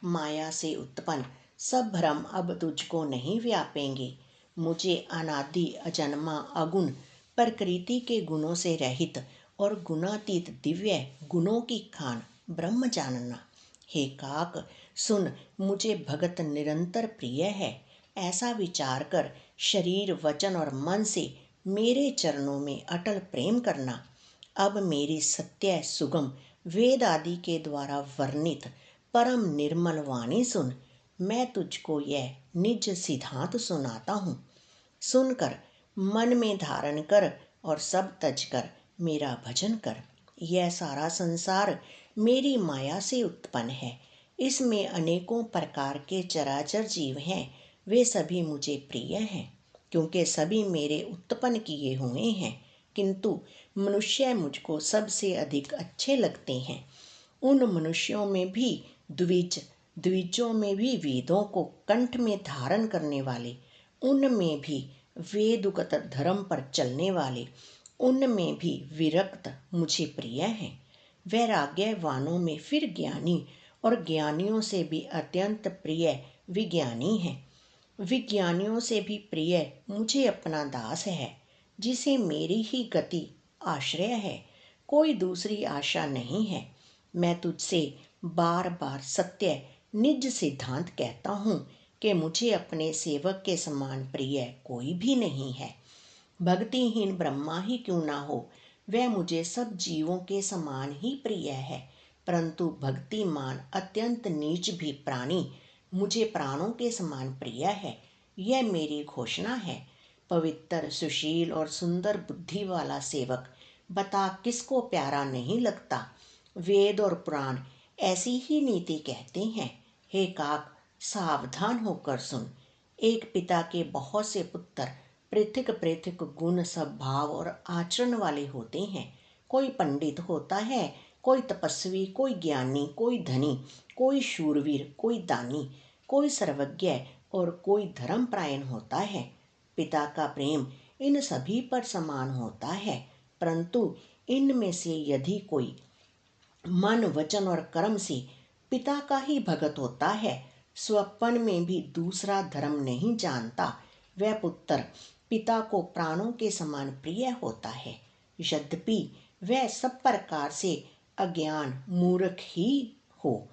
S1: माया से उत्पन्न सब भ्रम अब तुझको नहीं व्यापेंगे। मुझे अनादि, अजन्मा, अगुण, प्रकृति के गुणों से रहित और गुणातीत दिव्य गुणों की खान ब्रह्म जानना। हे काक सुन, मुझे भगत निरंतर प्रिय है, ऐसा विचार कर शरीर, वचन और मन से मेरे चरणों में अटल प्रेम करना। अब मेरी सत्य, सुगम, वेद आदि के द्वारा वर्णित परम निर्मल वाणी सुन। मैं तुझको यह निज सिद्धांत सुनाता हूँ। सुनकर मन में धारण कर और सब तज कर मेरा भजन कर। यह सारा संसार मेरी माया से उत्पन्न है। इसमें अनेकों प्रकार के चराचर जीव हैं। वे सभी मुझे प्रिय हैं, क्योंकि सभी मेरे उत्पन्न किए हुए हैं। किंतु मनुष्य मुझको सबसे अधिक अच्छे लगते हैं। उन मनुष्यों में भी द्विज, द्विजों में भी वेदों को कंठ में धारण करने वाले, उनमें भी वेदुगत धर्म पर चलने वाले, उनमें भी विरक्त मुझे प्रिय हैं। वैराग्यवानों में फिर ज्ञानी और ज्ञानियों से भी अत्यंत प्रिय विज्ञानी हैं। विज्ञानियों से भी प्रिय मुझे अपना दास है, जिसे मेरी ही गति आश्रय है, कोई दूसरी आशा नहीं है। मैं तुझसे बार बार सत्य निज सिद्धांत कहता हूँ कि मुझे अपने सेवक के समान प्रिय कोई भी नहीं है। भक्तिहीन ब्रह्मा ही क्यों ना हो, वह मुझे सब जीवों के समान ही प्रिय है। परंतु भक्तिमान अत्यंत नीच भी प्राणी मुझे प्राणों के समान प्रिय है। यह मेरी घोषणा है। पवित्र, सुशील और सुंदर बुद्धि वाला सेवक बता किसको प्यारा नहीं लगता। वेद और पुराण ऐसी ही नीति कहते हैं। हे काक सावधान होकर सुन। एक पिता के बहुत से पुत्र पृथक पृथक गुण, स्वभाव और आचरण वाले होते हैं। कोई पंडित होता है, कोई तपस्वी, कोई ज्ञानी, कोई धनी, कोई शूरवीर, कोई दानी, कोई सर्वज्ञ और कोई धर्मपरायण होता है। पिता का प्रेम इन सभी पर समान होता है, परंतु इनमें से यदि कोई मन, वचन और कर्म से पिता का ही भगत होता है, स्वपन में भी दूसरा धर्म नहीं जानता, वह पुत्र पिता को प्राणों के समान प्रिय होता है। यद्यपि वह सब प्रकार से अज्ञान मूर्ख ही हो।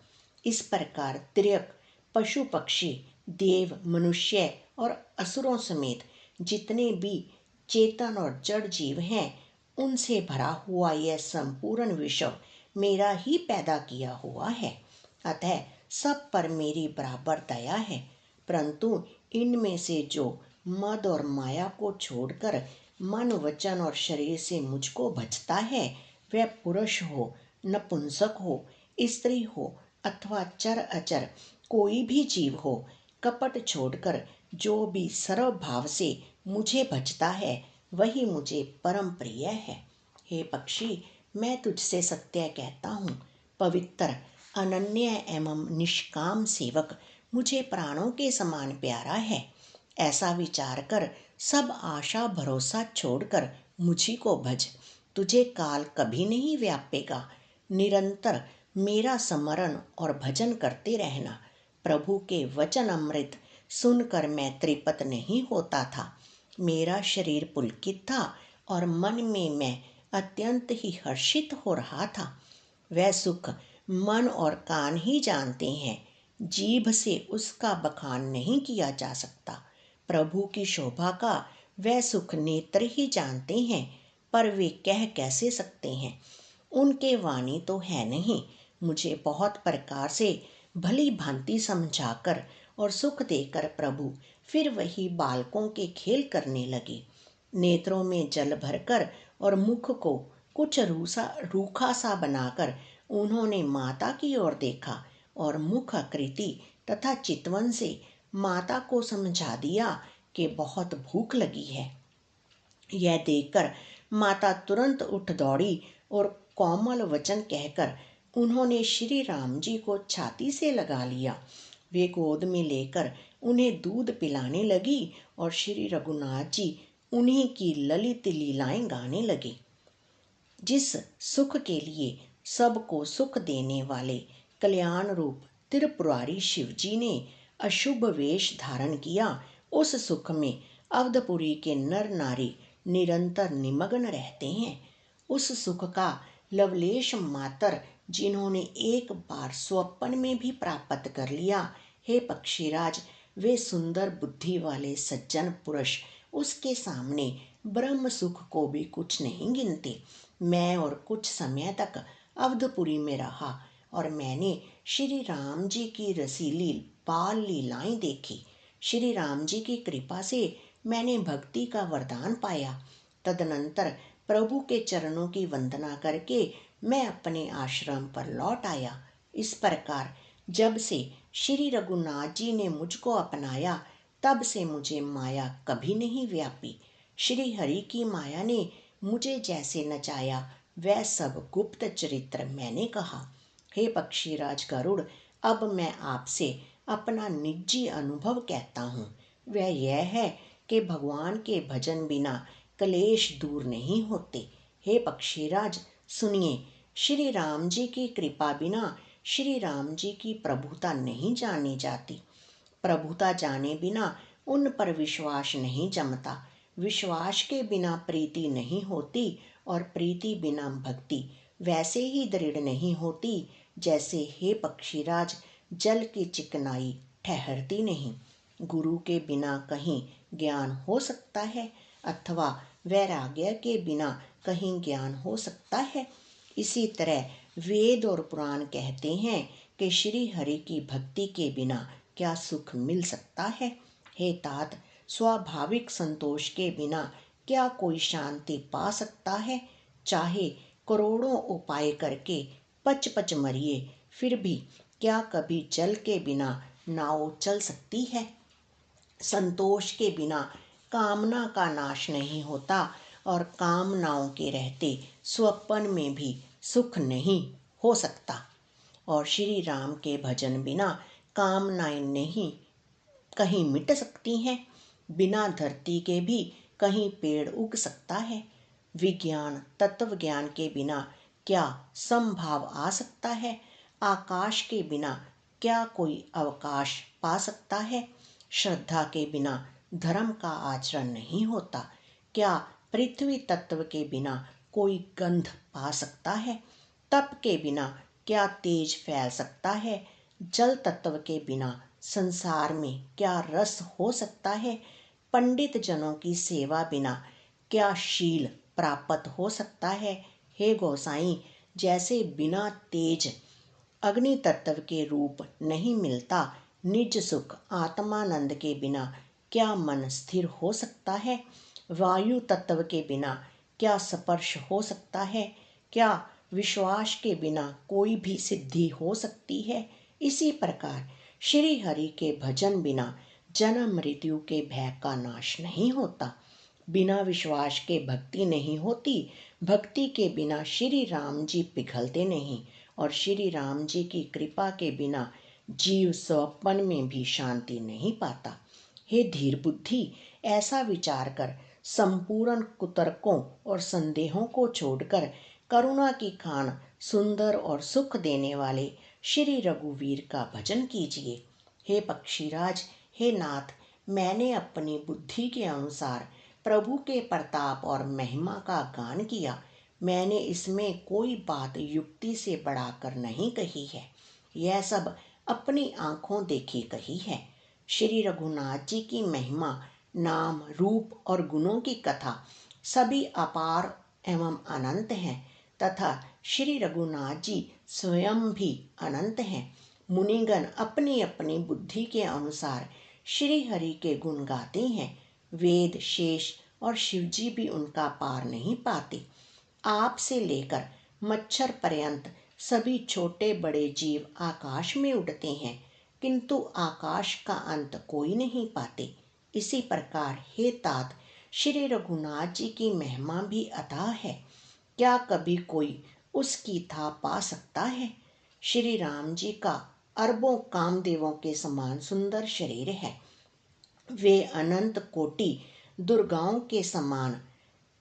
S1: इस प्रकार त्रियक, पशु पक्षी, देव, मनुष्य और असुरों समेत जितने भी चेतन और जड़ जीव हैं, उनसे भरा हुआ यह संपूर्ण विश्व मेरा ही पैदा किया हुआ है। अतः सब पर मेरी बराबर दया है। परंतु इनमें से जो मद और माया को छोड़कर मन वचन और शरीर से मुझको भजता है, वह पुरुष हो, नपुंसक हो, स्त्री हो अथवा चर अचर कोई भी जीव हो, कपट छोड़कर जो भी सर्व भाव से मुझे भजता है वही मुझे परम प्रिय है। हे पक्षी, मैं तुझसे सत्य कहता हूँ, पवित्र, अनन्य एवं निष्काम सेवक मुझे प्राणों के समान प्यारा है। ऐसा विचार कर सब आशा भरोसा छोड़कर मुझी को भज, तुझे काल कभी नहीं व्यापेगा। निरंतर मेरा स्मरण और भजन करते रहना। प्रभु के वचन अमृत सुनकर मैं त्रिपत नहीं होता था। मेरा शरीर पुलकित था और मन में मैं अत्यंत ही हर्षित हो रहा था। वह सुख मन और कान ही जानते हैं, जीभ से उसका बखान नहीं किया जा सकता। प्रभु की शोभा का वह सुख नेत्र ही जानते हैं, पर वे कह कैसे सकते हैं, उनके वाणी तो है नहीं। मुझे बहुत प्रकार से भली भांति समझाकर और सुख देकर प्रभु फिर वही बालकों के खेल करने लगे। नेत्रों में जल भरकर और मुख को कुछ रूखा सा बनाकर उन्होंने माता की ओर देखा और मुख आकृति तथा चितवन से माता को समझा दिया कि बहुत भूख लगी है। यह देखकर माता तुरंत उठ दौड़ी और कोमल वचन कहकर उन्होंने श्री राम जी को छाती से लगा लिया। वे गोद में लेकर उन्हें दूध पिलाने लगी और श्री रघुनाथ जी उन्हीं की ललित लीलाएं गाने लगे। जिस सुख के लिए सबको सुख देने वाले कल्याण रूप त्रिपुरारी शिव जी ने अशुभ वेश धारण किया, उस सुख में अवधपुरी के नर नारी निरंतर निमग्न रहते हैं। उस सुख का लवलेश मात्र जिन्होंने एक बार स्वप्न में भी प्राप्त कर लिया, हे पक्षीराज, वे सुंदर बुद्धि वाले सज्जन पुरुष उसके सामने ब्रह्म सुख को भी कुछ नहीं गिनते। मैं और कुछ समय तक अवधपुरी में रहा और मैंने श्री राम जी की रसीली बाल लीलाएं देखी। श्री राम जी की कृपा से मैंने भक्ति का वरदान पाया। तदनंतर प्रभु के चरणों की वंदना करके मैं अपने आश्रम पर लौट आया। इस प्रकार जब से श्री रघुनाथ जी ने मुझको अपनाया, तब से मुझे माया कभी नहीं व्यापी। श्री हरि की माया ने मुझे जैसे नचाया, वह सब गुप्त चरित्र मैंने कहा। हे पक्षीराज गरुड़, अब मैं आपसे अपना निजी अनुभव कहता हूँ। वह यह है कि भगवान के भजन बिना क्लेश दूर नहीं होते। हे पक्षीराज सुनिए, श्री राम जी की कृपा बिना श्री राम जी की प्रभुता नहीं जानी जाती। प्रभुता जाने बिना उन पर विश्वास नहीं जमता। विश्वास के बिना प्रीति नहीं होती और प्रीति बिना भक्ति वैसे ही दृढ़ नहीं होती जैसे, हे पक्षीराज, जल की चिकनाई ठहरती नहीं। गुरु के बिना कहीं ज्ञान हो सकता है अथवा वैराग्य के बिना कहीं ज्ञान हो सकता है। इसी तरह वेद और पुराण कहते हैं कि श्री हरि की भक्ति के बिना क्या सुख मिल सकता है। हे तात, स्वाभाविक संतोष के बिना क्या कोई शांति पा सकता है। चाहे करोड़ों उपाय करके पच पच मरिए, फिर भी क्या कभी जल के बिना नाव चल सकती है। संतोष के बिना कामना का नाश नहीं होता और कामनाओं के रहते स्वप्न में भी सुख नहीं हो सकता। और श्री राम के भजन बिना कामनाएं नहीं कहीं मिट सकती हैं। बिना धरती के भी कहीं पेड़ उग सकता है। विज्ञान तत्व ज्ञान के बिना क्या संभाव आ सकता है। आकाश के बिना क्या कोई अवकाश पा सकता है। श्रद्धा के बिना धर्म का आचरण नहीं होता। क्या पृथ्वी तत्व के बिना कोई गंध पा सकता है। तप के बिना क्या तेज फैल सकता है। जल तत्व के बिना संसार में क्या रस हो सकता है। पंडित जनों की सेवा बिना क्या शील प्राप्त हो सकता है। हे गोसाई, जैसे बिना तेज अग्नि तत्व के रूप नहीं मिलता, निज सुख आत्मानंद के बिना क्या मन स्थिर हो सकता है। वायु तत्व के बिना क्या स्पर्श हो सकता है? क्या विश्वास के बिना कोई भी सिद्धि हो सकती है? इसी प्रकार श्री हरि के भजन बिना जन्म मृत्यु के भय का नाश नहीं होता। बिना विश्वास के भक्ति नहीं होती। भक्ति के बिना श्री राम जी पिघलते नहीं, और श्री राम जी की कृपा के बिना जीव स्वप्न में भी शांति नहीं पाता। हे धीर बुद्धि, ऐसा विचार कर संपूर्ण कुतर्कों और संदेहों को छोड़कर करुणा की खान सुंदर और सुख देने वाले श्री रघुवीर का भजन कीजिए। हे पक्षीराज, हे नाथ, मैंने अपनी बुद्धि के अनुसार प्रभु के प्रताप और महिमा का गान किया। मैंने इसमें कोई बात युक्ति से बढ़ाकर नहीं कही है, यह सब अपनी आंखों देखी कही है। श्री रघुनाथ जी की महिमा, नाम, रूप और गुणों की कथा सभी अपार एवं अनंत हैं, तथा श्री रघुनाथ जी स्वयं भी अनंत हैं। मुनिगण अपनी अपनी बुद्धि के अनुसार श्री हरि के गुण गाते हैं। वेद, शेष और शिवजी भी उनका पार नहीं पाते। आप से लेकर मच्छर पर्यंत सभी छोटे बड़े जीव आकाश में उड़ते हैं, किंतु आकाश का अंत कोई नहीं पाते। इसी प्रकार हे तात, श्री रघुनाथ जी की महिमा भी अथाह है। क्या कभी कोई उसकी था पा सकता है? श्री राम जी का अरबों कामदेवों के समान सुंदर शरीर है। वे अनंत कोटि दुर्गाओं के समान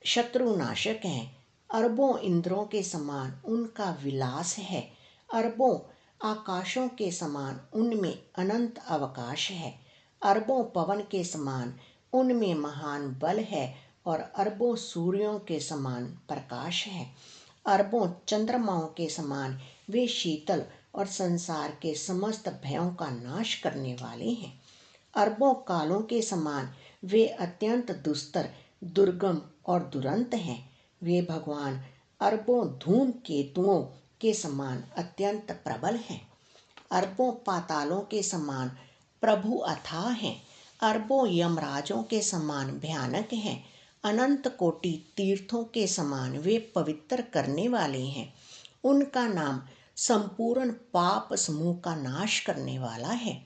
S1: शत्रुनाशक हैं। अरबों इंद्रों के समान उनका विलास है। अरबों आकाशों के समान उनमें अनंत अवकाश है। अरबों पवन के समान उनमें महान बल है, और अरबों सूर्यों के समान प्रकाश है। अरबों चंद्रमाओं के समान वे शीतल और संसार के समस्त भयों का नाश करने वाले हैं। अरबों कालों के समान वे अत्यंत दुस्तर, दुर्गम और दुरंत हैं। वे भगवान अरबों धूम केतुओं के समान अत्यंत प्रबल हैं। अरबों पातालों के समान प्रभु अथाह हैं। अरबों यमराजों के समान भयानक हैं। अनंत कोटि तीर्थों के समान वे पवित्र करने वाले हैं। उनका नाम संपूर्ण पाप समूह का नाश करने वाला है।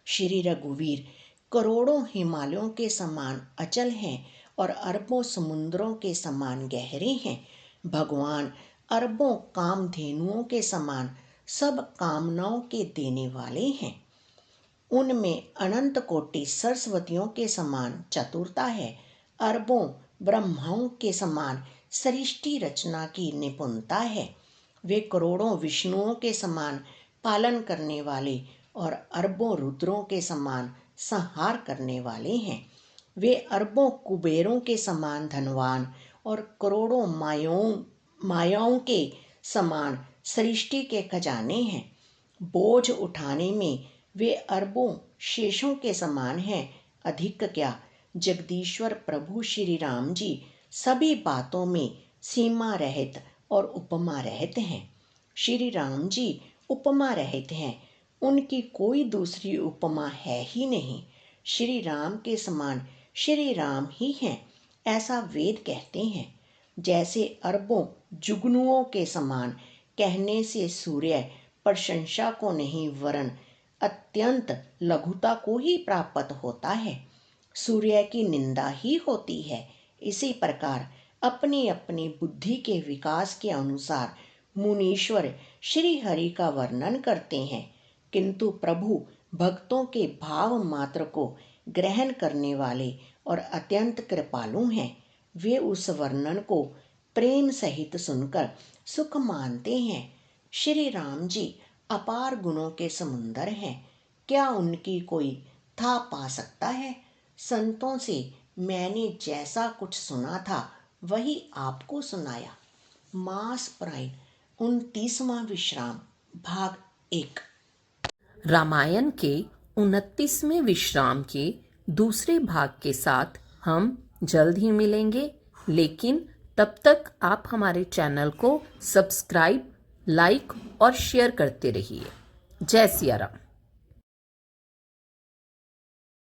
S1: श्री रघुवीर करोड़ों हिमालयों के समान अचल हैं और अरबों समुद्रों के समान गहरे हैं। भगवान अरबों कामधेनुओं के समान सब कामनाओं के देने वाले हैं। उनमें अनंत कोटि सरस्वतियों के समान चतुरता है। अरबों ब्रह्माओं के समान सृष्टि रचना की निपुणता है। वे करोड़ों विष्णुओं के समान पालन करने वाले और अरबों रुद्रों के समान संहार करने वाले हैं। वे अरबों कुबेरों के समान धनवान और करोड़ों मायाओं के समान सृष्टि के खजाने हैं। बोझ उठाने में वे अरबों शेषों के समान हैं। अधिक क्या, जगदीश्वर प्रभु श्री राम जी सभी बातों में सीमा रहित और उपमा रहित हैं। श्री राम जी उपमा रहित हैं, उनकी कोई दूसरी उपमा है ही नहीं। श्री राम के समान श्री राम ही हैं, ऐसा वेद कहते हैं। जैसे अरबों जुगनुओं के समान कहने से सूर्य प्रशंसा को नहीं वरन अत्यंत लघुता को ही प्राप्त होता है, सूर्य की निंदा ही होती है। इसी प्रकार अपनी अपनी बुद्धि के विकास के अनुसार मुनीश्वर श्री हरि का वर्णन करते हैं, किंतु प्रभु भक्तों के भाव मात्र को ग्रहण करने वाले और अत्यंत कृपालु हैं। वे उस वर्णन को प्रेम सहित सुनकर सुख मानते हैं। श्री राम जी अपार गुणों के समुंदर हैं, क्या उनकी कोई था पा सकता है? संतों से मैंने जैसा कुछ सुना था वही आपको सुनाया। मास प्राइन 29वां विश्राम भाग 1।
S2: रामायण के 29वें विश्राम के दूसरे भाग के साथ हम जल्द ही मिलेंगे, लेकिन तब तक आप हमारे चैनल को सब्सक्राइब, लाइक और शेयर करते रहिए। जय सिया राम।